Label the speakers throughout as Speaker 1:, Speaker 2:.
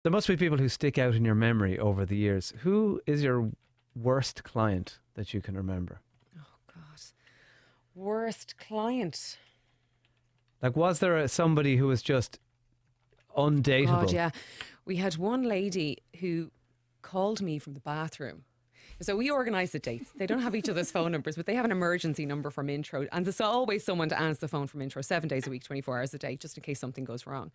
Speaker 1: There must be people who stick out in your memory over the years. Who is your worst client that you can remember?
Speaker 2: Oh God, worst client.
Speaker 1: Like, was there somebody who was just
Speaker 2: God,
Speaker 1: undateable?
Speaker 2: yeah. We had one lady who called me from the bathroom. So we organise the dates. They don't have each other's phone numbers, but they have an emergency number from intro. And there's always someone to answer the phone from intro 7 days a week, 24 hours a day, just in case something goes wrong.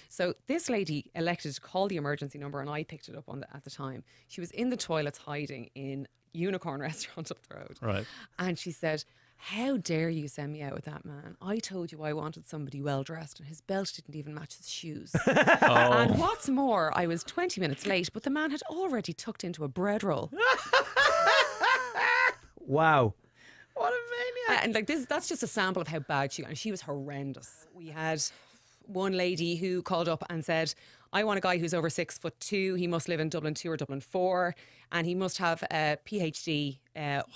Speaker 2: So this lady elected to call the emergency number, and I picked it up at the time. She was in the toilets hiding in Unicorn Restaurant up the road.
Speaker 1: Right.
Speaker 2: And she said, "How dare you send me out with that man? I told you I wanted somebody well dressed, and his belt didn't even match his shoes." And what's more, I was 20 minutes late, but the man had already tucked into a bread roll.
Speaker 1: Wow. What a maniac.
Speaker 2: And like that's just a sample of how bad she got. And she was horrendous. We had one lady who called up and said, "I want a guy who's over 6'2". He must live in Dublin 2 or Dublin 4, and he must have a PhD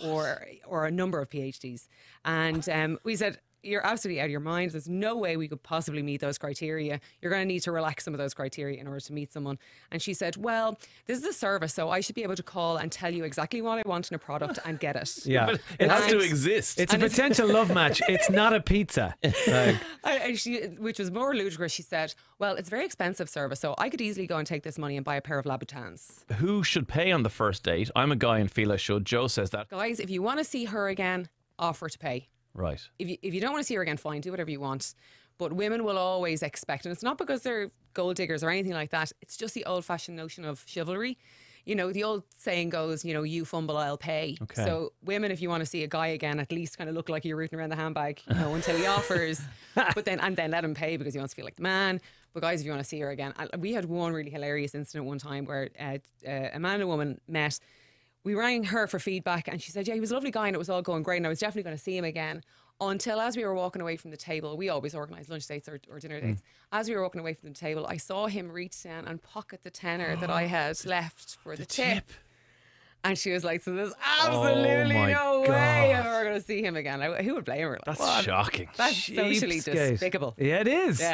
Speaker 2: or a number of PhDs." And we said, "You're absolutely out of your mind. There's no way we could possibly meet those criteria. You're going to need to relax some of those criteria in order to meet someone." And she said, "Well, this is a service, so I should be able to call and tell you exactly what I want in a product and get it."
Speaker 1: Yeah.
Speaker 3: But it has to exist.
Speaker 1: It's a potential love match. It's not a pizza. Like,
Speaker 2: Which was more ludicrous. She said, "Well, it's a very expensive service, so I could easily go and take this money and buy a pair of Louboutins."
Speaker 3: Who should pay on the first date? I'm a guy and feel I should. Joe says that.
Speaker 2: Guys, if you want to see her again, offer to pay.
Speaker 3: Right.
Speaker 2: If you don't want to see her again, fine, do whatever you want. But women will always expect, and it's not because they're gold diggers or anything like that. It's just the old-fashioned notion of chivalry. You know, the old saying goes, you know, "You fumble, I'll pay."
Speaker 1: Okay.
Speaker 2: So women, if you want to see a guy again, at least kind of look like you're rooting around the handbag, you know, until he offers. But then let him pay because he wants to feel like the man. But guys, if you want to see her again, we had one really hilarious incident one time where a man and a woman met. We rang her for feedback, and she said, "Yeah, he was a lovely guy and it was all going great and I was definitely going to see him again." Until as we were walking away from the table, we always organise lunch dates or dinner dates. As we were walking away from the table, I saw him reach down and pocket the tenner that I had left for the tip. And she was like, "So there's absolutely
Speaker 3: my
Speaker 2: no
Speaker 3: God.
Speaker 2: way I'm ever going to see him again." Who would blame her?
Speaker 3: That's shocking.
Speaker 2: That's socially
Speaker 1: cheapskate.
Speaker 2: despicable.
Speaker 1: Yeah, it is.
Speaker 2: Yeah.